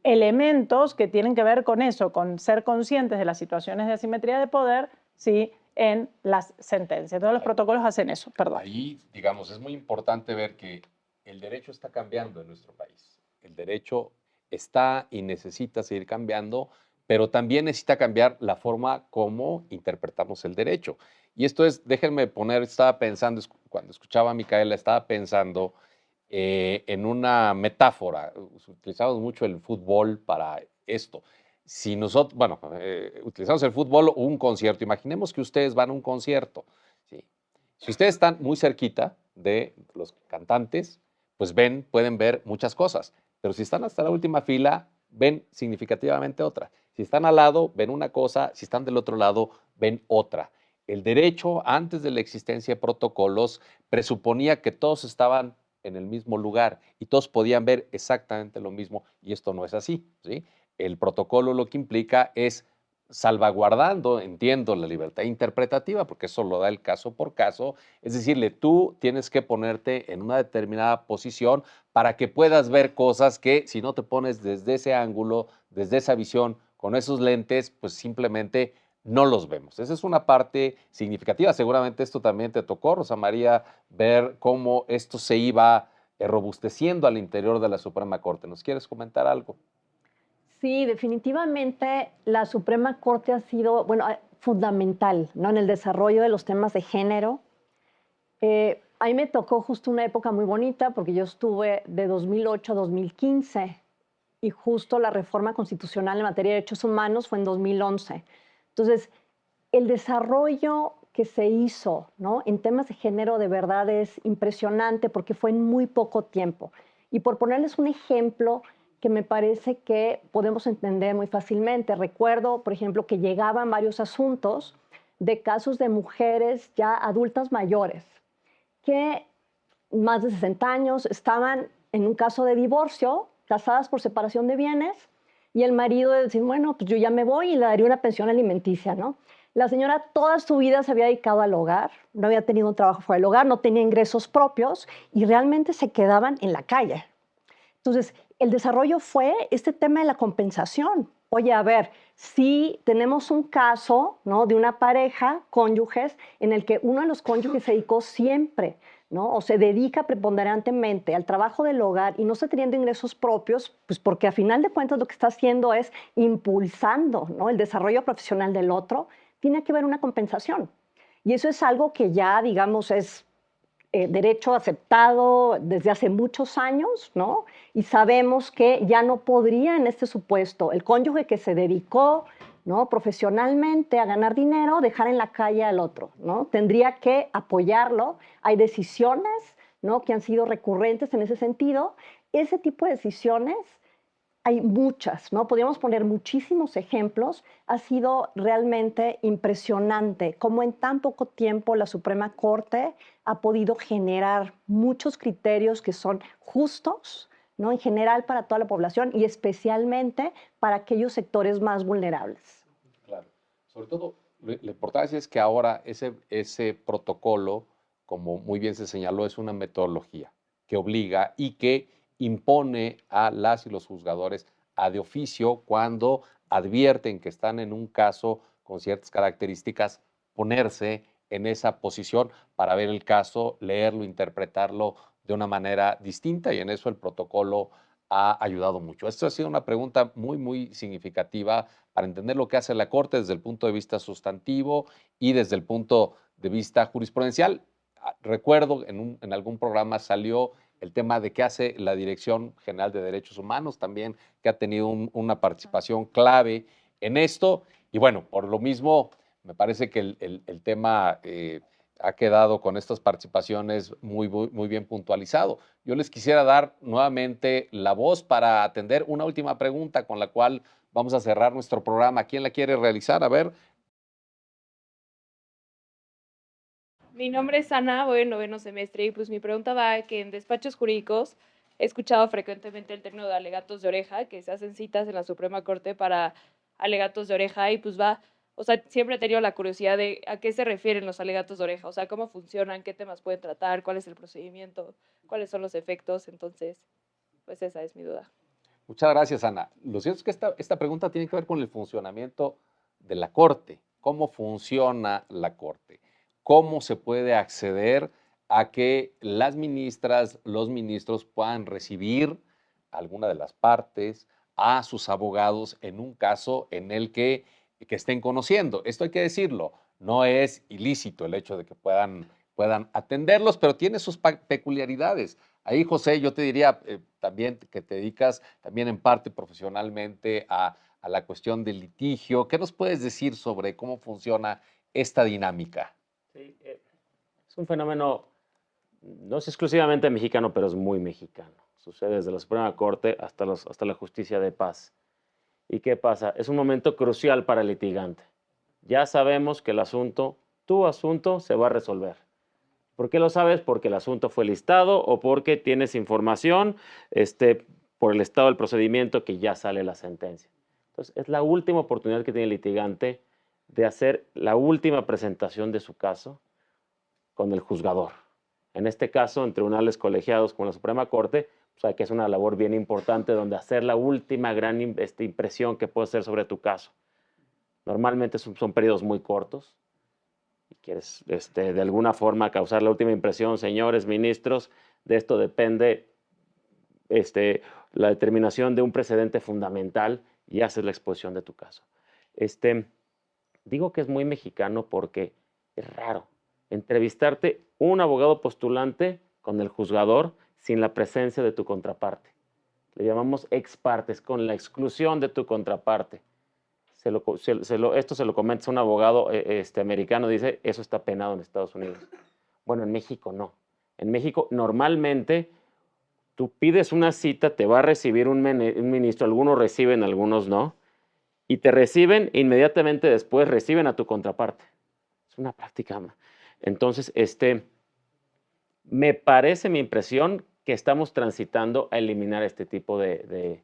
elementos que tienen que ver con eso, con ser conscientes de las situaciones de asimetría de poder, ¿sí?, en las sentencias. Todos los protocolos hacen eso, perdón. Ahí, digamos, es muy importante ver que el derecho está cambiando en nuestro país. El derecho está y necesita seguir cambiando, pero también necesita cambiar la forma como interpretamos el derecho. Y esto es, déjenme poner, estaba pensando, cuando escuchaba a Micaela, estaba pensando en una metáfora. Utilizamos mucho el fútbol para esto. Si nosotros, bueno, utilizamos el fútbol o un concierto, imaginemos que ustedes van a un concierto, ¿sí? Si ustedes están muy cerquita de los cantantes, pues pueden ver muchas cosas, pero si están hasta la última fila, ven significativamente otra. Si están al lado, ven una cosa, si están del otro lado, ven otra. El derecho, antes de la existencia de protocolos, presuponía que todos estaban en el mismo lugar y todos podían ver exactamente lo mismo, y esto no es así, ¿sí? El protocolo lo que implica es, salvaguardando, entiendo, la libertad interpretativa, porque eso lo da el caso por caso, es decirle, tú tienes que ponerte en una determinada posición para que puedas ver cosas que si no te pones desde ese ángulo, desde esa visión, con esos lentes, pues simplemente no los vemos. Esa es una parte significativa. Seguramente esto también te tocó, Rosa María, ver cómo esto se iba robusteciendo al interior de la Suprema Corte. ¿Nos quieres comentar algo? Sí, definitivamente la Suprema Corte ha sido, bueno, fundamental, ¿no?, en el desarrollo de los temas de género. A mí me tocó justo una época muy bonita porque yo estuve de 2008 a 2015 y justo la reforma constitucional en materia de derechos humanos fue en 2011. Entonces, el desarrollo que se hizo, ¿no?, en temas de género de verdad es impresionante porque fue en muy poco tiempo. Y por ponerles un ejemplo que me parece que podemos entender muy fácilmente, recuerdo, por ejemplo, que llegaban varios asuntos de casos de mujeres ya adultas mayores que más de 60 años estaban en un caso de divorcio, casadas por separación de bienes, y el marido decía, bueno, pues yo ya me voy y le daría una pensión alimenticia, ¿no? La señora toda su vida se había dedicado al hogar, no había tenido un trabajo fuera del hogar, no tenía ingresos propios y realmente se quedaban en la calle. Entonces, el desarrollo fue este tema de la compensación. Oye, a ver, si tenemos un caso, ¿no?, de una pareja, cónyuges, en el que uno de los cónyuges se dedicó siempre, ¿no?, o se dedica preponderantemente al trabajo del hogar y no está teniendo ingresos propios, pues porque a final de cuentas lo que está haciendo es impulsando, ¿no?, el desarrollo profesional del otro, tiene que haber una compensación. Y eso es algo que ya, digamos, es derecho aceptado desde hace muchos años, ¿no? Y sabemos que ya no podría en este supuesto el cónyuge que se dedicó, ¿no?, profesionalmente a ganar dinero, dejar en la calle al otro, ¿no? Tendría que apoyarlo. Hay decisiones, ¿no?, que han sido recurrentes en ese sentido. Ese tipo de decisiones hay muchas, ¿no? Podríamos poner muchísimos ejemplos. Ha sido realmente impresionante cómo en tan poco tiempo la Suprema Corte ha podido generar muchos criterios que son justos, ¿no?, en general para toda la población y especialmente para aquellos sectores más vulnerables. Claro. Sobre todo, la importancia es que ahora ese protocolo, como muy bien se señaló, es una metodología que obliga y que impone a las y los juzgadores a de oficio cuando advierten que están en un caso con ciertas características, ponerse en esa posición para ver el caso, leerlo, interpretarlo de una manera distinta y en eso el protocolo ha ayudado mucho. Esto ha sido una pregunta muy, muy significativa para entender lo que hace la Corte desde el punto de vista sustantivo y desde el punto de vista jurisprudencial. Recuerdo en algún programa salió el tema de qué hace la Dirección General de Derechos Humanos también, que ha tenido una participación clave en esto. Y bueno, por lo mismo, me parece que el tema ha quedado con estas participaciones muy bien puntualizado. Yo les quisiera dar nuevamente la voz para atender una última pregunta con la cual vamos a cerrar nuestro programa. ¿Quién la quiere realizar? A ver. Mi nombre es Ana, voy en noveno semestre y pues mi pregunta va que en despachos jurídicos he escuchado frecuentemente el término de alegatos de oreja, que se hacen citas en la Suprema Corte para alegatos de oreja y pues o sea, siempre he tenido la curiosidad de a qué se refieren los alegatos de oreja, o sea, cómo funcionan, qué temas pueden tratar, cuál es el procedimiento, cuáles son los efectos, entonces, pues esa es mi duda. Muchas gracias, Ana. Lo cierto es que esta pregunta tiene que ver con el funcionamiento de la Corte. ¿Cómo funciona la Corte? ¿Cómo se puede acceder a que las ministras, los ministros puedan recibir a alguna de las partes, a sus abogados en un caso en el que estén conociendo? Esto hay que decirlo, no es ilícito el hecho de que puedan atenderlos, pero tiene sus peculiaridades. Ahí, José, yo te diría también que te dedicas también en parte profesionalmente a la cuestión del litigio. ¿Qué nos puedes decir sobre cómo funciona esta dinámica? Sí, es un fenómeno, no es exclusivamente mexicano, pero es muy mexicano. Sucede desde la Suprema Corte hasta la justicia de paz. ¿Y qué pasa? Es un momento crucial para el litigante. Ya sabemos que tu asunto, se va a resolver. ¿Por qué lo sabes? Porque el asunto fue listado o porque tienes información por el estado del procedimiento que ya sale la sentencia. Entonces, es la última oportunidad que tiene el litigante de hacer la última presentación de su caso con el juzgador. En este caso, en tribunales colegiados como la Suprema Corte, pues hay que es una labor bien importante donde hacer la última gran impresión que puede hacer sobre tu caso. Normalmente son periodos muy cortos. Y quieres de alguna forma causar la última impresión, señores ministros, de esto depende la determinación de un precedente fundamental y haces la exposición de tu caso. Digo que es muy mexicano porque es raro. entrevistarte un abogado postulante con el juzgador sin la presencia de tu contraparte. Le llamamos ex partes, con la exclusión de tu contraparte. Esto se lo comentas a un abogado americano, dice, eso está penado en Estados Unidos. Bueno, en México no. En México normalmente tú pides una cita, te va a recibir un ministro, algunos reciben, algunos no, y te reciben e inmediatamente después reciben a tu contraparte. Es una práctica. Entonces, me parece, mi impresión, que estamos transitando a eliminar este tipo de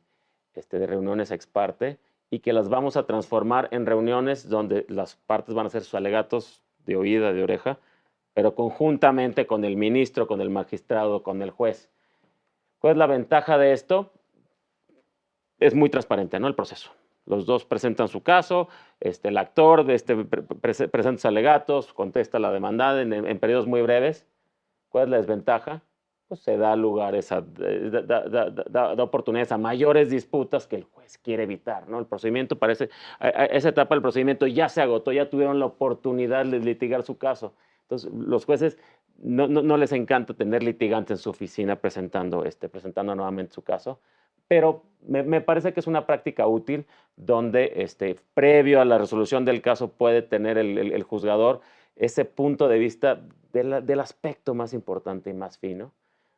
reuniones ex parte y que las vamos a transformar en reuniones donde las partes van a hacer sus alegatos de oída, de oreja, pero conjuntamente con el ministro, con el magistrado, con el juez. ¿Cuál es la ventaja de esto? Es muy transparente, ¿no? El proceso. Los dos presentan su caso, el actor presenta sus alegatos, contesta la demandada en periodos muy breves. ¿Cuál es la desventaja? Pues se da lugar, da oportunidades a mayores disputas que el juez quiere evitar, ¿no? El procedimiento parece, a esa etapa del procedimiento ya se agotó, ya tuvieron la oportunidad de litigar su caso. Entonces, los jueces no les encanta tener litigantes en su oficina presentando nuevamente su caso, pero me parece que es una práctica útil donde previo a la resolución del caso puede tener el juzgador ese punto de vista del aspecto más importante y más fino.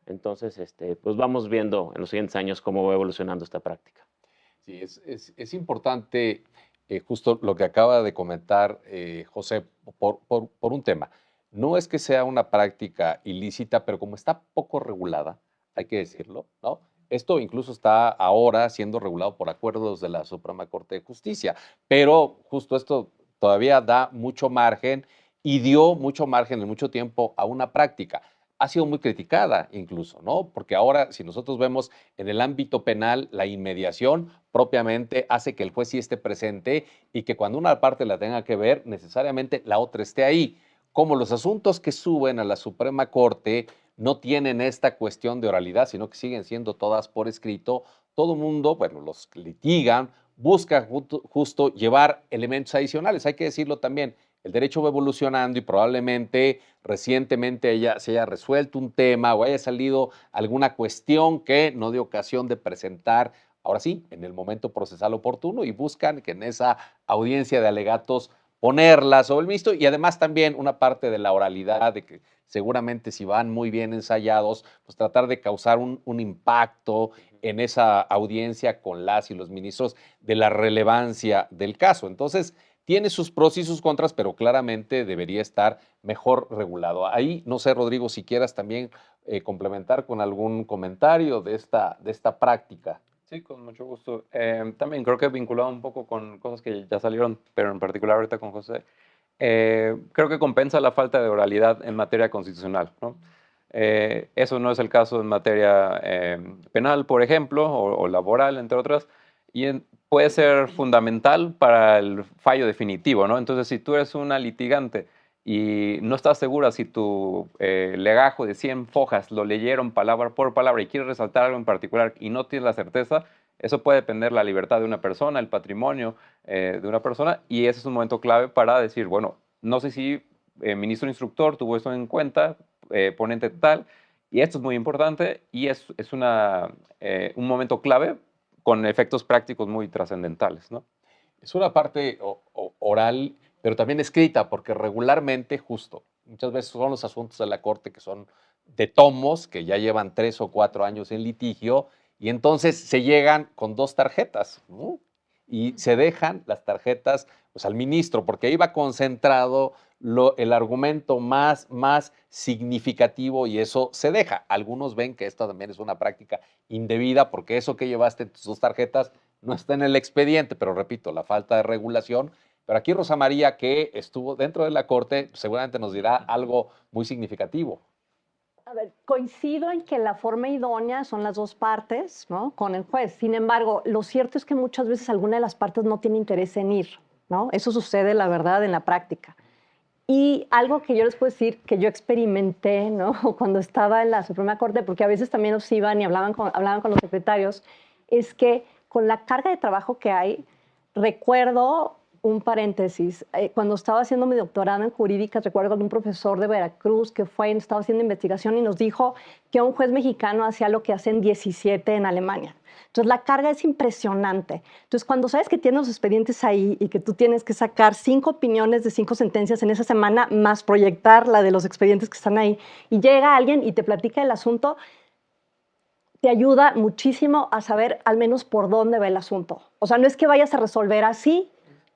Entonces, pues vamos viendo en los siguientes años cómo va evolucionando esta práctica. Sí, es importante justo lo que acaba de comentar José por un tema. No es que sea una práctica ilícita, pero como está poco regulada, hay que decirlo, ¿no? Esto incluso está ahora siendo regulado por acuerdos de la Suprema Corte de Justicia, pero justo esto todavía da mucho margen y dio mucho margen en mucho tiempo a una práctica. Ha sido muy criticada incluso, ¿no? Porque ahora, si nosotros vemos en el ámbito penal, la inmediación propiamente hace que el juez sí esté presente y que cuando una parte la tenga que ver, necesariamente la otra esté ahí. Como los asuntos que suben a la Suprema Corte no tienen esta cuestión de oralidad, sino que siguen siendo todas por escrito, todo el mundo, bueno, los litigan, buscan justo llevar elementos adicionales. Hay que decirlo también, el derecho va evolucionando y probablemente recientemente se haya resuelto un tema o haya salido alguna cuestión que no dio ocasión de presentar, ahora sí, en el momento procesal oportuno y buscan que en esa audiencia de alegatos ponerla sobre el ministro y además también una parte de la oralidad, de que seguramente si van muy bien ensayados, pues tratar de causar un impacto en esa audiencia con las y los ministros de la relevancia del caso. Entonces, tiene sus pros y sus contras, pero claramente debería estar mejor regulado. Ahí, no sé, Rodrigo, si quieras también complementar con algún comentario de esta práctica. Sí, con mucho gusto. También creo que vinculado un poco con cosas que ya salieron, pero en particular ahorita con José, creo que compensa la falta de oralidad en materia constitucional, ¿no? Eso no es el caso en materia penal, por ejemplo, o laboral, entre otras, y puede ser fundamental para el fallo definitivo, ¿no? Entonces, si tú eres una litigante y no estás segura si tu legajo de 100 fojas lo leyeron palabra por palabra y quieres resaltar algo en particular y no tienes la certeza, eso puede depender la libertad de una persona, el patrimonio de una persona, y ese es un momento clave para decir, bueno, no sé si el ministro instructor tuvo eso en cuenta, ponente tal, y esto es muy importante y es un momento clave con efectos prácticos muy trascendentales, ¿no? Es una parte oral, pero también escrita, porque regularmente, justo, muchas veces son los asuntos de la Corte que son de tomos, que ya llevan 3 o 4 años en litigio, y entonces se llegan con 2 tarjetas, ¿no? Y se dejan las tarjetas pues, al ministro, porque ahí va concentrado el argumento más significativo y eso se deja. Algunos ven que esto también es una práctica indebida porque eso que llevaste en tus 2 tarjetas no está en el expediente, pero repito, la falta de regulación. Pero aquí Rosa María, que estuvo dentro de la Corte, seguramente nos dirá algo muy significativo. A ver, coincido en que la forma idónea son las 2 partes, ¿no? Con el juez. Sin embargo, lo cierto es que muchas veces alguna de las partes no tiene interés en ir, ¿no? Eso sucede, la verdad, en la práctica. Y algo que yo les puedo decir, que yo experimenté, ¿no? Cuando estaba en la Suprema Corte, porque a veces también nos iban y hablaban con los secretarios, es que con la carga de trabajo que hay, recuerdo un paréntesis. Cuando estaba haciendo mi doctorado en jurídicas, recuerdo que un profesor de Veracruz que estaba haciendo investigación y nos dijo que un juez mexicano hacía lo que hacen 17 en Alemania. Entonces, la carga es impresionante. Entonces, cuando sabes que tienes los expedientes ahí y que tú tienes que sacar 5 opiniones de 5 sentencias en esa semana, más proyectar la de los expedientes que están ahí, y llega alguien y te platica el asunto, te ayuda muchísimo a saber al menos por dónde va el asunto. O sea, no es que vayas a resolver así,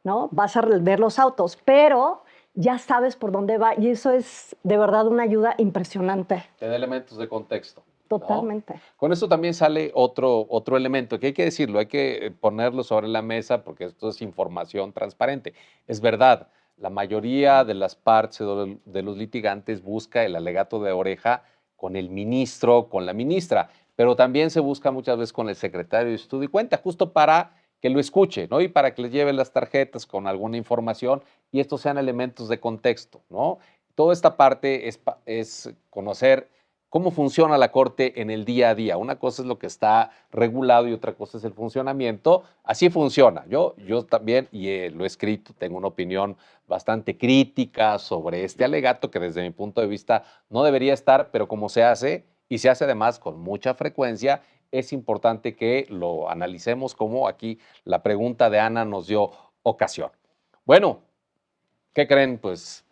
¿no? Vas a ver los autos, pero ya sabes por dónde va y eso es de verdad una ayuda impresionante. Te da elementos de contexto, ¿no? Totalmente. Con esto también sale otro elemento que hay que decirlo, hay que ponerlo sobre la mesa porque esto es información transparente. Es verdad, la mayoría de las partes de los litigantes busca el alegato de oreja con el ministro, con la ministra, pero también se busca muchas veces con el secretario de Estudio y Cuenta, justo para que lo escuche, ¿no? Y para que les lleve las tarjetas con alguna información y estos sean elementos de contexto, ¿no? Toda esta parte es conocer cómo funciona la Corte en el día a día. Una cosa es lo que está regulado y otra cosa es el funcionamiento. Así funciona. Yo también, y lo he escrito, tengo una opinión bastante crítica sobre este alegato que desde mi punto de vista no debería estar, pero como se hace, y se hace además con mucha frecuencia, es importante que lo analicemos como aquí la pregunta de Ana nos dio ocasión. Bueno, ¿qué creen? Pues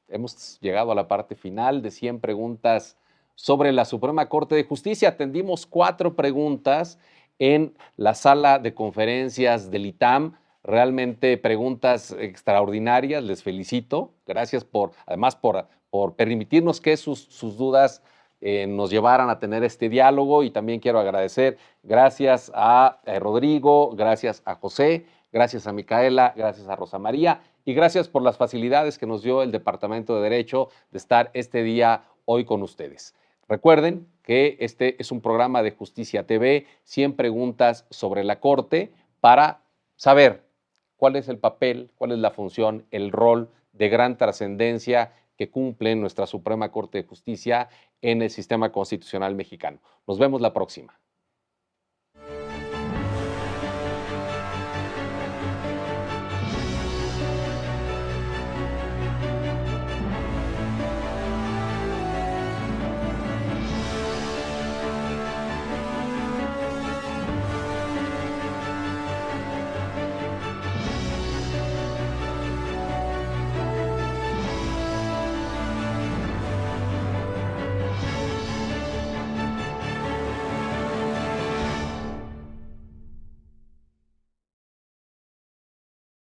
hemos llegado a la parte final de 100 preguntas sobre la Suprema Corte de Justicia. Atendimos 4 preguntas en la sala de conferencias del ITAM. Realmente preguntas extraordinarias, les felicito. Gracias además por permitirnos que sus dudas nos llevaran a tener este diálogo y también quiero agradecer gracias a Rodrigo, gracias a José, gracias a Micaela, gracias a Rosa María y gracias por las facilidades que nos dio el Departamento de Derecho de estar este día hoy con ustedes. Recuerden que este es un programa de Justicia TV, 100 preguntas sobre la Corte para saber cuál es el papel, cuál es la función, el rol de gran trascendencia que cumple nuestra Suprema Corte de Justicia en el sistema constitucional mexicano. Nos vemos la próxima.